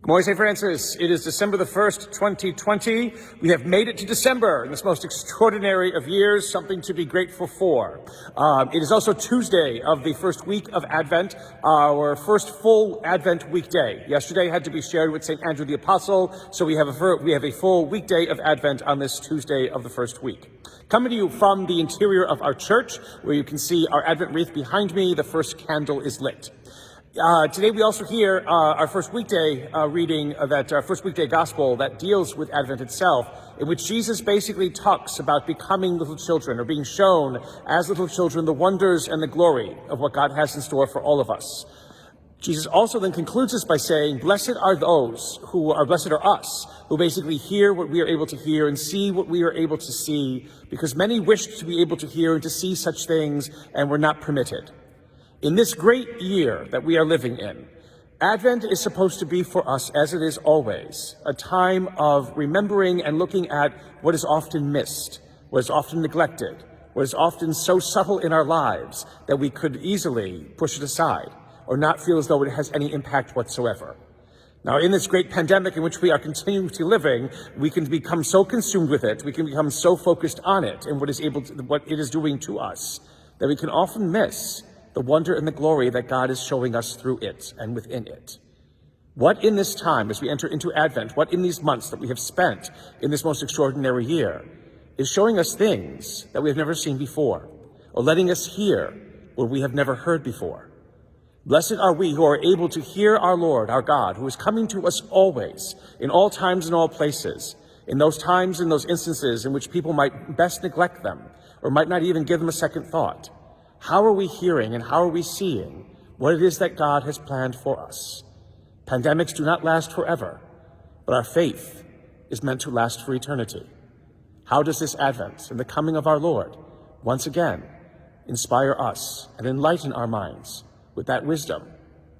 Morning, St. Francis. It is December the 1st, 2020. We have made it to December in this most extraordinary of years, something to be grateful for. It is also Tuesday of the first week of Advent, our first full Advent weekday. Yesterday had to be shared with St. Andrew the Apostle, so we have a full weekday of Advent on this Tuesday of the first week. Coming to you from the interior of our church, where you can see our Advent wreath behind me, the first candle is lit. Today we also hear our first weekday reading of that first weekday gospel that deals with Advent itself, in which Jesus basically talks about becoming little children, or being shown as little children the wonders and the glory of what God has in store for all of us. Jesus also then concludes this by saying, blessed are us, who basically hear what we are able to hear and see what we are able to see, because many wished to be able to hear and to see such things and were not permitted. In this great year that we are living in, Advent is supposed to be for us, as it is always, a time of remembering and looking at what is often missed, what is often neglected, what is often so subtle in our lives that we could easily push it aside or not feel as though it has any impact whatsoever. Now, in this great pandemic in which we are continually living, we can become so consumed with it, we can become so focused on it and what it is doing to us, that we can often miss the wonder and the glory that God is showing us through it and within it. What in this time, as we enter into Advent, what in these months that we have spent in this most extraordinary year, is showing us things that we have never seen before, or letting us hear what we have never heard before. Blessed are we who are able to hear our Lord, our God, who is coming to us always, in all times and all places, in those times and those instances in which people might best neglect them, or might not even give them a second thought. How are we hearing and how are we seeing what it is that God has planned for us? Pandemics do not last forever, but our faith is meant to last for eternity. How does this Advent and the coming of our Lord once again inspire us and enlighten our minds with that wisdom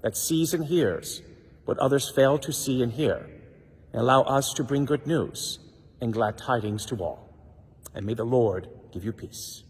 that sees and hears what others fail to see and hear, and allow us to bring good news and glad tidings to all? And may the Lord give you peace.